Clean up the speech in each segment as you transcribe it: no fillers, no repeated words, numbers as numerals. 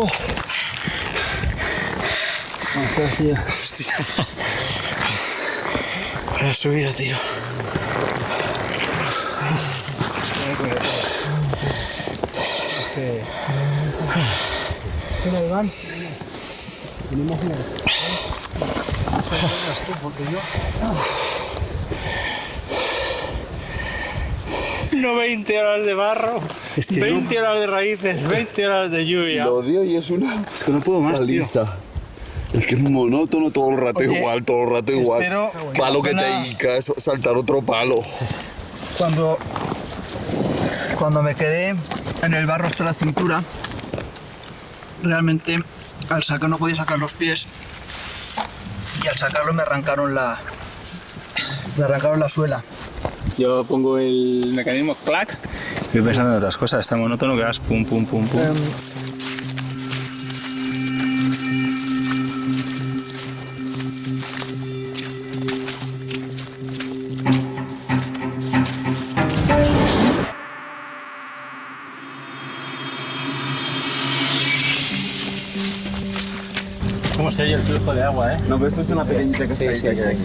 Oh. Ostras, tío. Hostia. Para subir, tío. Mira, Iván. Venimos bien. Porque yo... No 20 horas de barro, Es que 20 horas de raíces, 20 horas de lluvia. Lo odio y es una Es que no puedo más, tío. paliza. Es que es monótono todo el rato. Oye, igual, todo el rato igual. espero Palo que que la te zona- hicas, saltar otro palo. Cuando me quedé en el barro hasta la cintura, realmente al sacar no podía sacar los pies y al sacarlo me arrancaron la suela. Yo pongo el mecanismo clac y voy pensando en otras cosas. Está monótono que vas pum, pum, pum, pum. ¿Cómo se oye el flujo de agua, No, pero esto es una pequeñita que está ahí.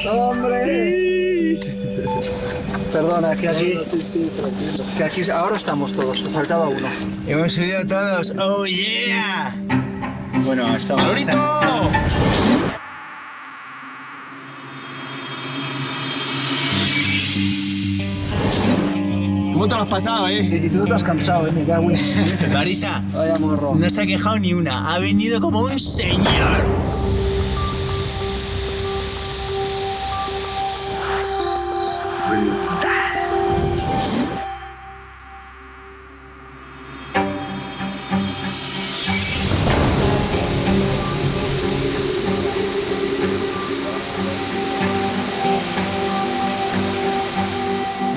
¡Hombre! Perdona, que aquí, Sí, tranquilo. que aquí ahora estamos todos, faltaba uno. Hemos subido todos. ¡Oh, yeah! Bueno, estamos... ¡Lorito! ¿Cómo te lo has pasado, Y tú no te has cansado, me cago en... Marisa, Vaya morro. no se ha quejado ni una. Ha venido como un señor.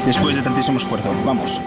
Después de tantísimo esfuerzo, vamos.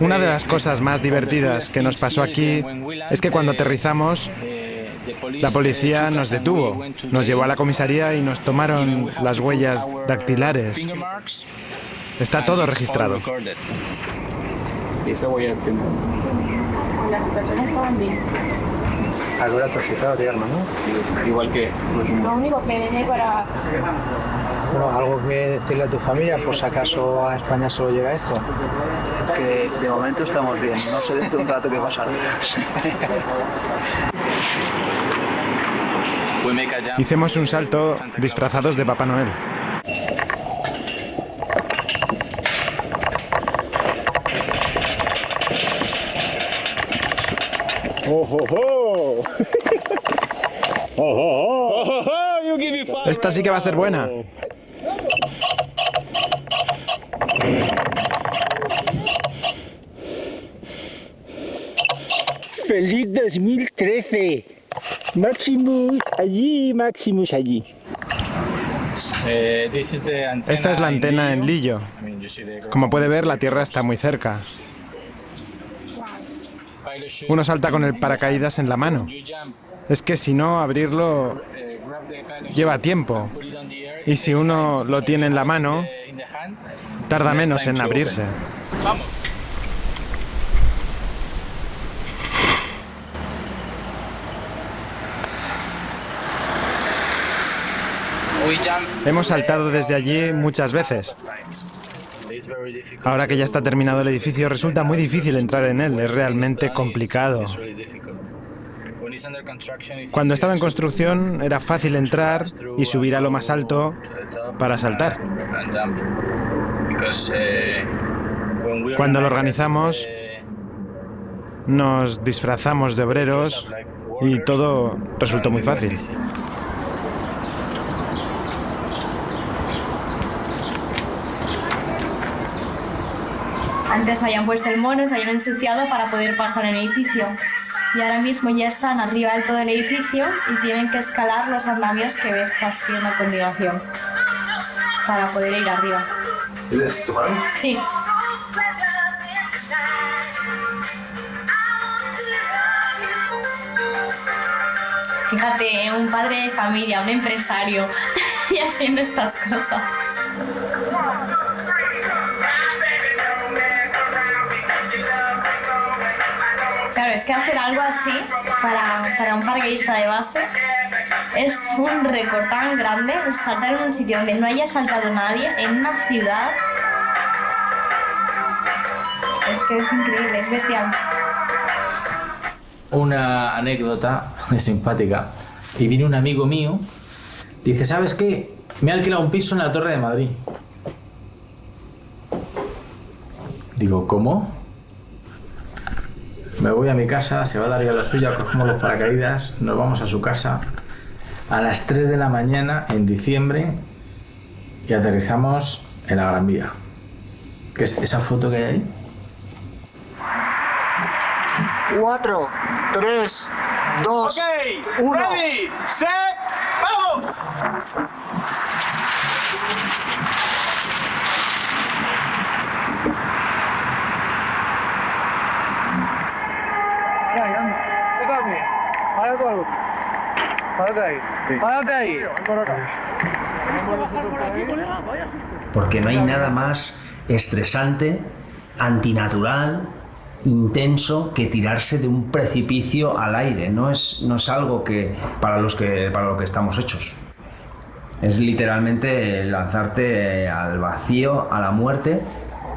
Una de las cosas más divertidas que nos pasó aquí es que cuando aterrizamos, la policía nos detuvo, nos llevó a la comisaría y nos tomaron las huellas dactilares. Está todo registrado. Y esa huella del primero. Las situaciones estaban bien. Algo era transitorio, ¿no? Igual que... Lo único que dejé para... Bueno, algo que decirle a tu familia, por si acaso a España solo llega esto. Que de momento estamos bien, no sé dentro de un rato qué pasará. Hicimos un salto disfrazados de Papá Noel. Esta sí que va a ser buena. ¡Feliz 2013! Maximus allí, Maximus allí. Esta es la antena en Lillo. Como puede ver, la Tierra está muy cerca. Uno salta con el paracaídas en la mano. Es que si no, abrirlo lleva tiempo. Y si uno lo tiene en la mano, tarda menos en abrirse. Hemos saltado desde allí muchas veces. Ahora que ya está terminado el edificio, resulta muy difícil entrar en él. Es realmente complicado. Cuando estaba en construcción era fácil entrar y subir a lo más alto para saltar. Cuando lo organizamos, nos disfrazamos de obreros y todo resultó muy fácil. Antes habían puesto el mono, se habían ensuciado para poder pasar el edificio. Y ahora mismo ya están arriba del todo el edificio y tienen que escalar los andamios que ves haciendo a continuación para poder ir arriba. ¿Eres tu madre? Sí. Fíjate, un padre de familia, un empresario y haciendo estas cosas. Claro, es que hacer algo así para un paracaidista de base es un récord tan grande, el saltar en un sitio donde no haya saltado nadie, en una ciudad. Es que es increíble, es bestial. Una anécdota simpática. Y viene un amigo mío, dice, ¿sabes qué? Me he alquilado un piso en la Torre de Madrid. Digo, ¿cómo? Me voy a mi casa, se va a dar ya la suya, cogemos los paracaídas, nos vamos a su casa a las 3 de la mañana en diciembre y aterrizamos en la Gran Vía. ¿Qué es esa foto que hay ahí? 4, 3, 2, 1. Ready, set, ¡vamos! Porque no hay nada más estresante, antinatural, intenso que tirarse de un precipicio al aire. No es algo que para lo que estamos hechos. Es literalmente lanzarte al vacío, a la muerte,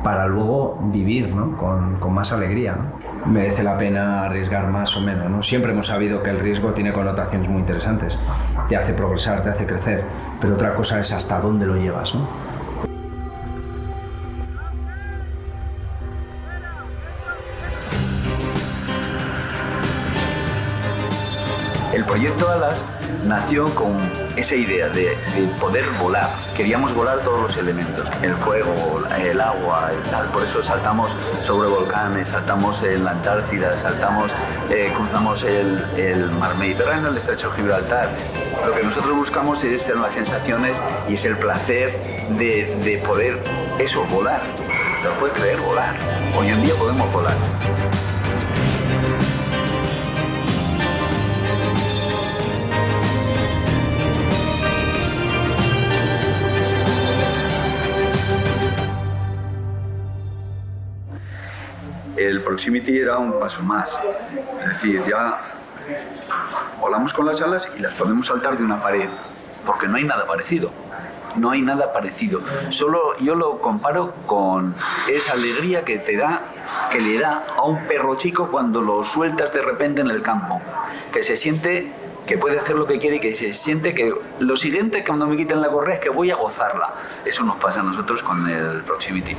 para luego vivir, ¿no? con más alegría, ¿no? Merece la pena arriesgar más o menos, ¿no? Siempre hemos sabido que el riesgo tiene connotaciones muy interesantes. Te hace progresar, te hace crecer, pero otra cosa es hasta dónde lo llevas, ¿no? El proyecto Alas nació con esa idea de poder volar. Queríamos volar todos los elementos, el fuego, el agua, el tal. Por eso saltamos sobre volcanes, saltamos en la Antártida, cruzamos el mar Mediterráneo, el estrecho de Gibraltar. Lo que nosotros buscamos es las sensaciones y es el placer de poder volar. ¿Te lo puedes creer? Volar. Hoy en día podemos volar. El Proximity era un paso más, es decir, ya volamos con las alas y las podemos saltar de una pared, porque no hay nada parecido, no hay nada parecido. Solo yo lo comparo con esa alegría que le da a un perro chico cuando lo sueltas de repente en el campo, que se siente que puede hacer lo que quiere y que se siente que lo siguiente cuando me quiten la correa es que voy a gozarla. Eso nos pasa a nosotros con el Proximity.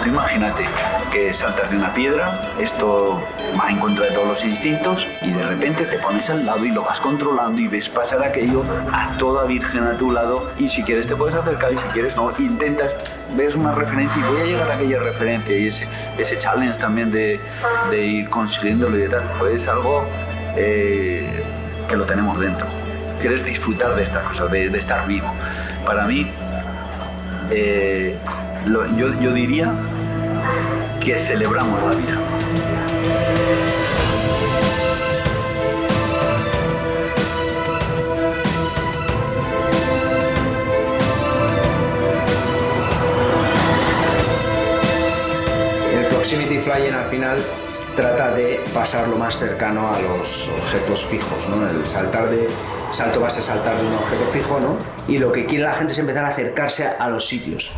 Tú imagínate que saltas de una piedra, esto va en contra de todos los instintos y de repente te pones al lado y lo vas controlando y ves pasar aquello a toda virgen a tu lado y si quieres te puedes acercar y si quieres no, intentas, ves una referencia y voy a llegar a aquella referencia y ese challenge también de ir consiguiéndolo y de tal, pues es algo que lo tenemos dentro. Quieres disfrutar de estas cosas, de estar vivo. Para mí, yo diría que celebramos la vida. El Proximity Flying al final trata de pasar lo más cercano a los objetos fijos, ¿no? El salto base, saltar de un objeto fijo, ¿no? Y lo que quiere la gente es empezar a acercarse a los sitios.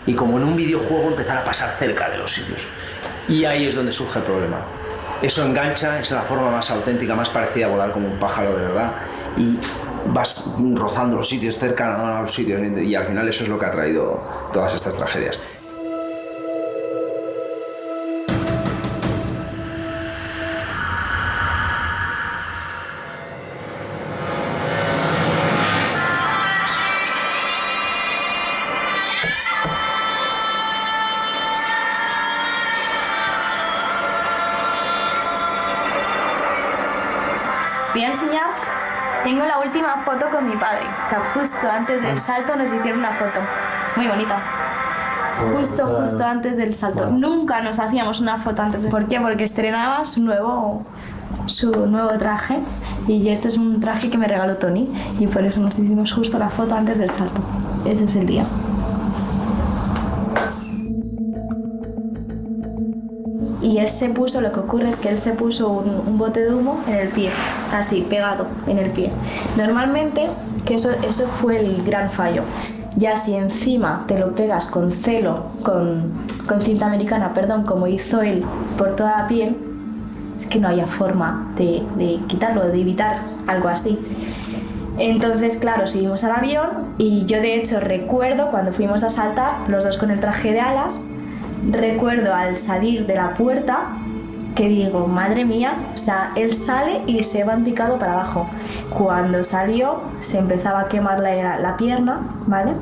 Y como en un videojuego empezar a pasar cerca de los sitios. Y ahí es donde surge el problema. Eso engancha, es la forma más auténtica, más parecida a volar como un pájaro de verdad. Y vas rozando los sitios, cerca a los sitios, y al final eso es lo que ha traído todas estas tragedias. Voy a enseñar, tengo la última foto con mi padre, o sea, justo antes del salto nos hicieron una foto, es muy bonita. Justo antes del salto. Nunca nos hacíamos una foto antes. ¿Por qué? Porque estrenaba su nuevo traje, y este es un traje que me regaló Tony, y por eso nos hicimos justo la foto antes del salto. Ese es el día. Y él se puso, lo que ocurre es que él se puso un bote de humo en el pie, así, pegado en el pie. Normalmente, que eso fue el gran fallo. Ya si encima te lo pegas con cinta americana, como hizo él, por toda la piel, es que no había forma de quitarlo, de evitar algo así. Entonces, claro, subimos al avión y yo de hecho recuerdo cuando fuimos a saltar, los dos con el traje de alas, recuerdo al salir de la puerta que digo, madre mía, o sea, él sale y se va en picado para abajo. Cuando salió se empezaba a quemar la pierna, ¿vale?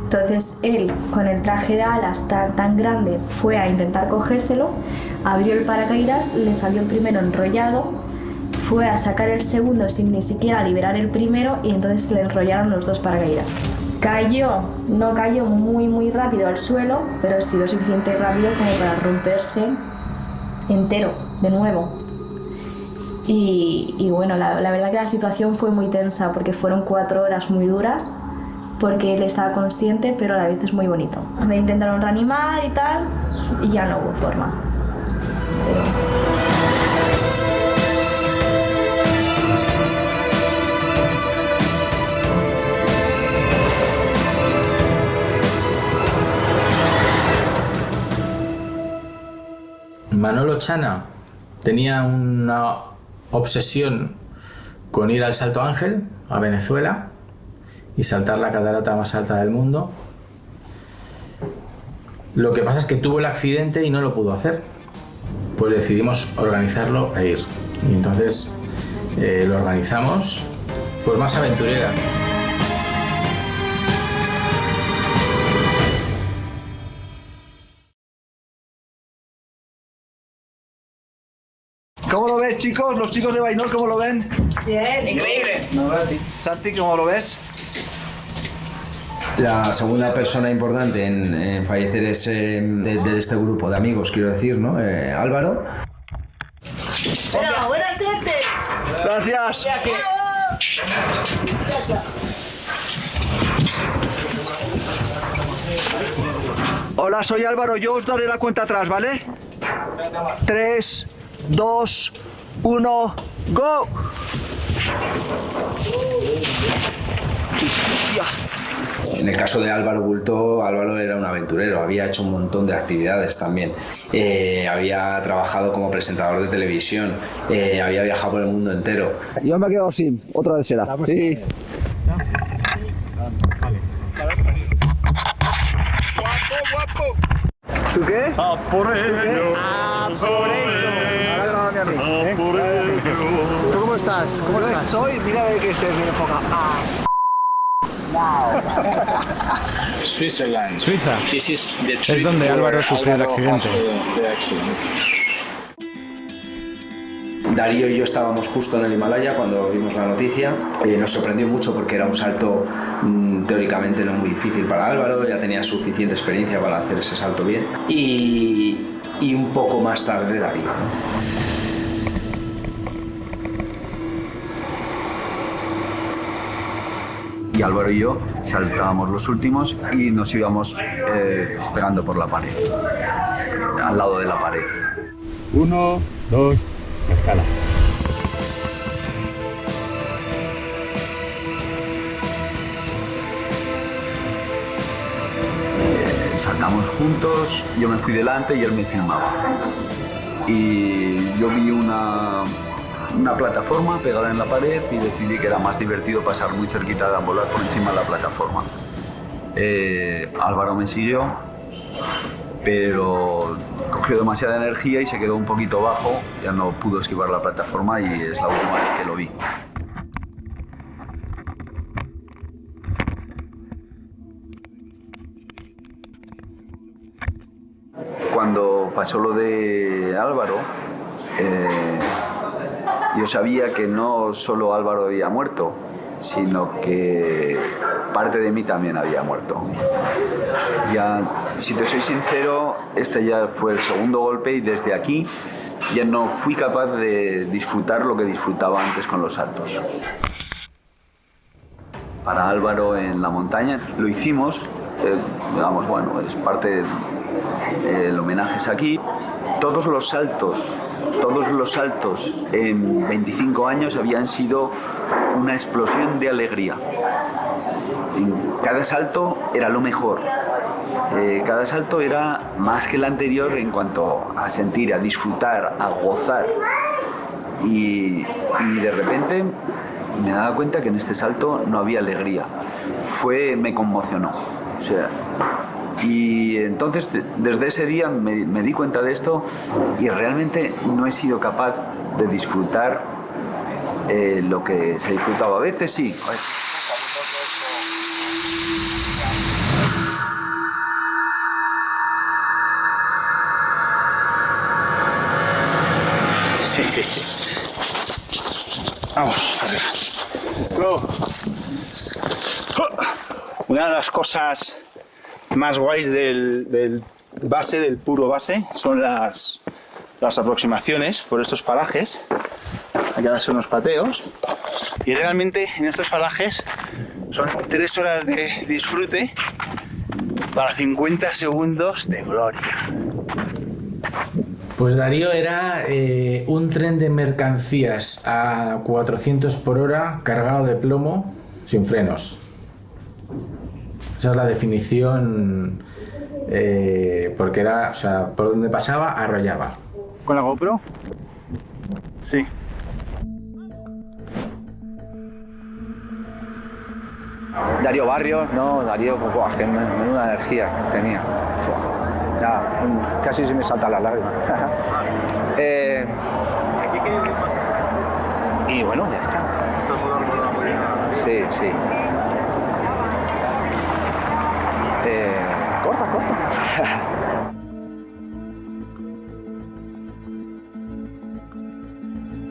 Entonces él, con el traje de alas tan grande, fue a intentar cogérselo, abrió el paracaídas, le salió el primero enrollado, fue a sacar el segundo sin ni siquiera liberar el primero, y entonces le enrollaron los dos paracaídas. No cayó muy rápido al suelo, pero sí lo suficiente rápido como para romperse entero, de nuevo. Y bueno, la verdad que la situación fue muy tensa, porque fueron 4 horas muy duras, porque él estaba consciente, pero a la vez es muy bonito. Me intentaron reanimar y tal, y ya no hubo forma. Manolo Chana tenía una obsesión con ir al Salto Ángel, a Venezuela, y saltar la catarata más alta del mundo. Lo que pasa es que tuvo el accidente y no lo pudo hacer. Pues decidimos organizarlo e ir. Y entonces lo organizamos, pues más aventurera. ¿Cómo lo ves, chicos? Los chicos de Bainol, ¿cómo lo ven? Bien, increíble. Santi, ¿cómo lo ves? La segunda persona importante en fallecer es de este grupo de amigos, quiero decir, ¿no? Álvaro. Hola, buena suerte. Gracias. Hola, soy Álvaro, yo os daré la cuenta atrás, ¿vale? 3, 2, 1, ¡go! En el caso de Álvaro Bultó, Álvaro era un aventurero, había hecho un montón de actividades también. Había trabajado como presentador de televisión, había viajado por el mundo entero. Yo me he quedado sin, otra vez será. Sí. ¿Tú qué? ¡A por ello! ¡A por eso! Ahora grábame a mí. ¿Tú cómo estás? ¿Cómo Yo estás? estoy, mira de que estés bien enfocado. Suiza. Es donde Álvaro sufrió el accidente. Darío y yo estábamos justo en el Himalaya cuando vimos la noticia. Nos sorprendió mucho porque era un salto teóricamente no muy difícil para Álvaro, ya tenía suficiente experiencia para hacer ese salto bien. Y un poco más tarde Darío. Y Álvaro y yo saltábamos los últimos y nos íbamos pegando por la pared, al lado de la pared. 1, 2, escala. Saltamos juntos, yo me fui delante y él me filmaba. y yo vi una plataforma pegada en la pared y decidí que era más divertido pasar muy cerquita de volar por encima de la plataforma. Álvaro me siguió, pero cogió demasiada energía y se quedó un poquito bajo, ya no pudo esquivar la plataforma y es la última vez que lo vi. Cuando pasó lo de Álvaro, yo sabía que no solo Álvaro había muerto, sino que parte de mí también había muerto. Ya, si te soy sincero, este ya fue el segundo golpe y desde aquí ya no fui capaz de disfrutar lo que disfrutaba antes con los saltos. Para Álvaro en la montaña lo hicimos, digamos, bueno, es parte del homenaje es aquí. Todos los saltos en 25 años habían sido una explosión de alegría. Cada salto era lo mejor. Cada salto era más que el anterior en cuanto a sentir, a disfrutar, a gozar. Y de repente me daba cuenta que en este salto no había alegría. Me conmocionó. O sea, y entonces desde ese día me di cuenta de esto y realmente no he sido capaz de disfrutar lo que se disfrutaba. A veces sí. Vamos, arriba. Let's go. Una de las cosas más guays del puro base, son las aproximaciones por estos parajes. Hay que darse unos pateos. Y realmente en estos parajes son 3 horas de disfrute para 50 segundos de gloria. Pues Darío era un tren de mercancías a 400 por hora cargado de plomo sin frenos. Esa es la definición, porque era, o sea, por donde pasaba arrollaba. ¿Con la GoPro? Sí. Darío Barrios, no, Darío, pues, que menuda energía tenía. Ya, casi se me saltan las lágrimas. Y bueno, ya está. Sí, sí. Corta.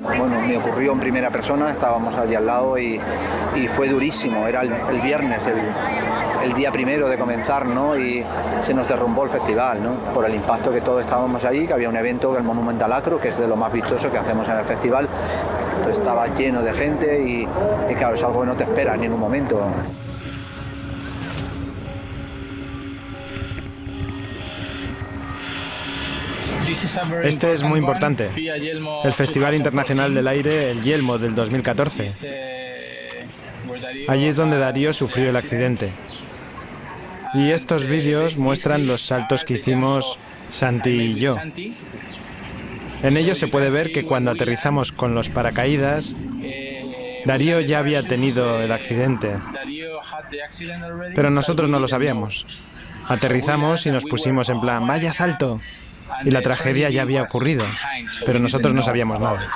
Bueno, me ocurrió en primera persona, estábamos allí al lado y fue durísimo. Era el viernes, el día primero de comenzar, ¿no? Y se nos derrumbó el festival, ¿no? Por el impacto que todos estábamos allí, que había un evento, el Monumental Acro, que es de lo más vistoso que hacemos en el festival. Entonces estaba lleno de gente y claro, es algo que no te esperas ni en un momento. Este es muy importante. El Festival Internacional del Aire, el Yelmo del 2014. Allí es donde Darío sufrió el accidente. Y estos vídeos muestran los saltos que hicimos Santi y yo. En ellos se puede ver que cuando aterrizamos con los paracaídas, Darío ya había tenido el accidente. Pero nosotros no lo sabíamos. Aterrizamos y nos pusimos en plan, ¡vaya salto! Y la tragedia ya había ocurrido, pero nosotros no sabíamos nada.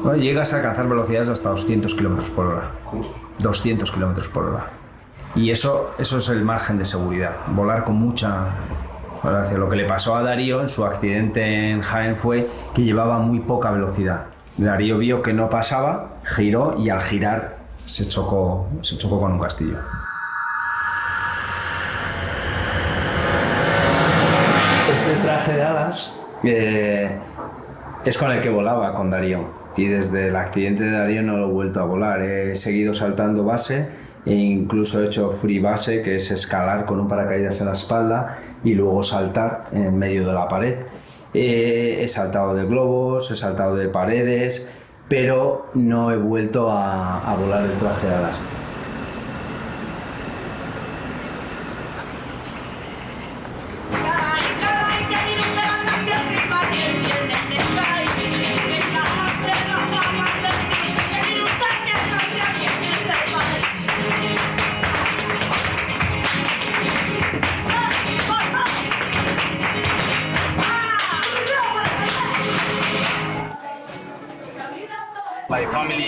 Bueno, llegas a alcanzar velocidades hasta 200 km por hora. 200 km por hora. Y eso es el margen de seguridad. Volar con mucha velocidad. Lo que le pasó a Darío en su accidente en Jaén fue que llevaba muy poca velocidad. Darío vio que no pasaba, giró y al girar se chocó con un castillo. Este traje de alas es con el que volaba con Darío. y desde el accidente de Darío no lo he vuelto a volar. He seguido saltando base e incluso he hecho free base, que es escalar con un paracaídas en la espalda y luego saltar en medio de la pared. He saltado de globos, he saltado de paredes, pero no he vuelto a volar el traje de alas.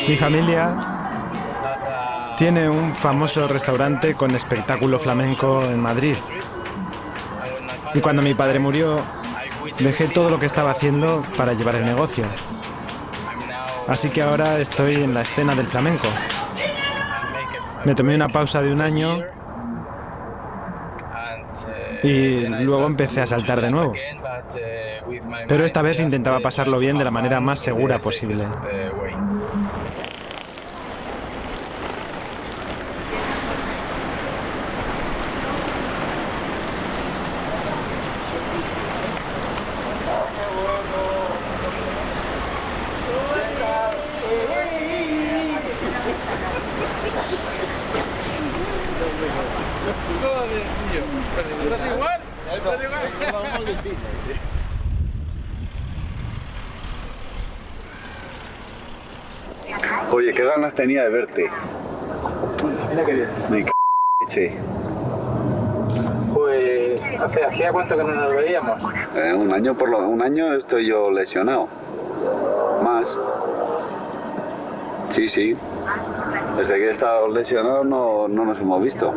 Mi familia tiene un famoso restaurante con espectáculo flamenco en Madrid. Y cuando mi padre murió, dejé todo lo que estaba haciendo para llevar el negocio. Así que ahora estoy en la escena del flamenco. Me tomé una pausa de 1 año y luego empecé a saltar de nuevo. Pero esta vez intentaba pasarlo bien de la manera más segura posible. Oye, qué ganas tenía de verte. Me c***che. Pues, ¿hacía cuánto que no nos veíamos? Un año estoy yo lesionado. Más. Sí. Desde que he estado lesionado no nos hemos visto.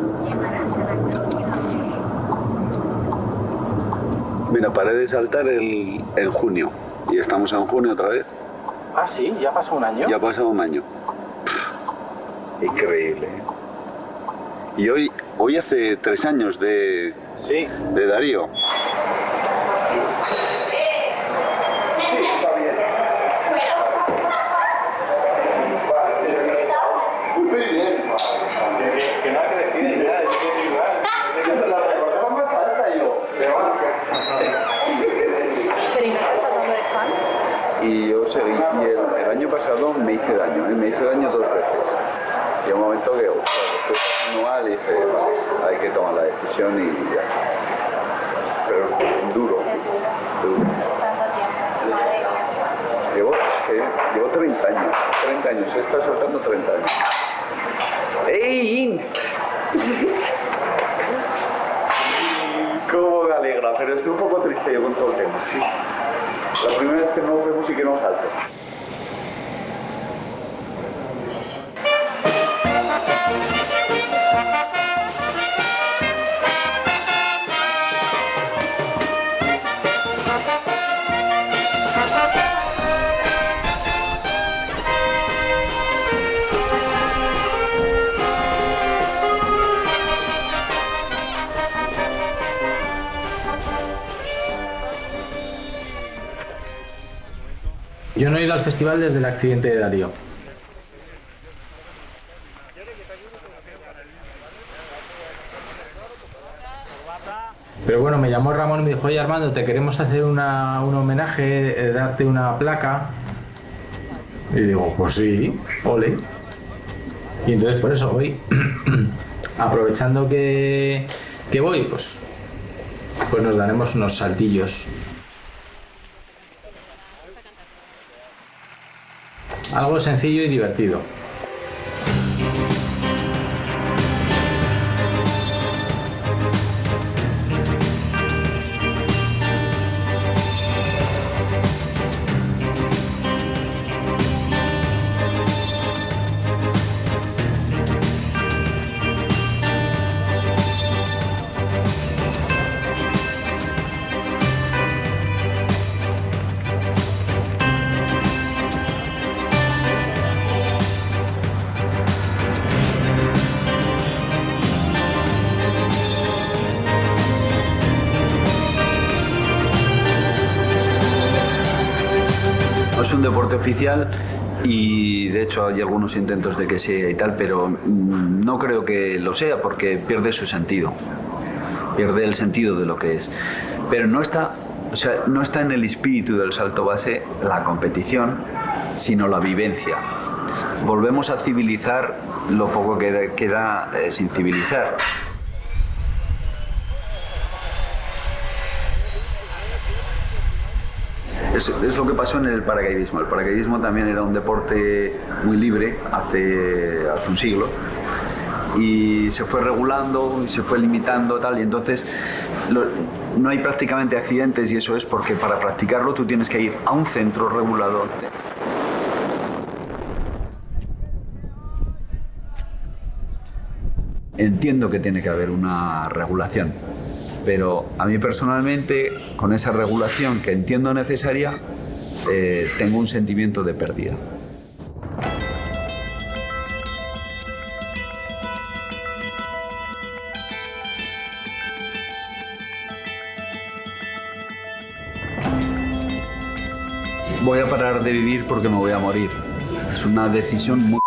Mira, paré de saltar en junio. Y estamos en junio otra vez. Ah, sí, ya pasó 1 año. Ya ha pasado 1 año. Increíble. Y hoy hace 3 años de Darío. Que no ha crecido ya, es igual. La recordaba más alta yo. Pero ¿y no estás hablando de fan? Y yo seguí. Y el año pasado me hice daño. Me hice daño 2 veces. Y un momento que estoy pasando mal y dije, vale, hay que tomar la decisión y ya está. Pero es duro. Llevo 30 años. 30 años. He estado saltando 30 años. ¡Ey! ¿Cómo me alegra? Pero estoy un poco triste yo con todo el tema, sí. La primera vez que nos vemos y que no salto. Yo no he ido al festival desde el accidente de Darío. Pero bueno, me llamó Ramón y me dijo, oye Armando, te queremos hacer un homenaje, darte una placa. Y digo, pues sí, ole. Y entonces por eso voy, aprovechando que voy, pues nos daremos unos saltillos. Algo sencillo y divertido. No es un deporte oficial, Y de hecho hay algunos intentos de que sea y tal, pero no creo que lo sea porque pierde su sentido, pierde el sentido de lo que es. Pero no está, o sea, no está en el espíritu del salto base la competición, sino la vivencia. Volvemos a civilizar lo poco que queda sin civilizar. Es lo que pasó en el paracaidismo. El paracaidismo también era un deporte muy libre hace un siglo y se fue regulando y se fue limitando tal, y entonces no hay prácticamente accidentes, y eso es porque para practicarlo tú tienes que ir a un centro regulador. Entiendo que tiene que haber una regulación, pero a mí personalmente, con esa regulación que entiendo necesaria, tengo un sentimiento de pérdida. Voy a parar de vivir porque me voy a morir. Es una decisión muy...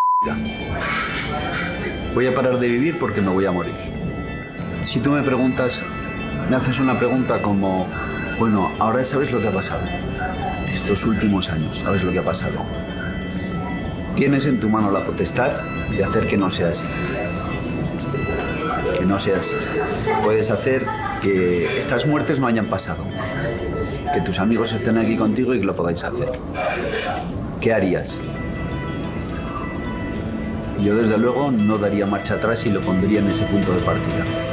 Voy a parar de vivir porque me voy a morir. Si tú me preguntas, me haces una pregunta como, bueno, ahora sabes lo que ha pasado. Estos últimos años, sabes lo que ha pasado. Tienes en tu mano la potestad de hacer que no sea así. Que no sea así. Puedes hacer que estas muertes no hayan pasado. Que tus amigos estén aquí contigo y que lo podáis hacer. ¿Qué harías? Yo desde luego no daría marcha atrás y lo pondría en ese punto de partida.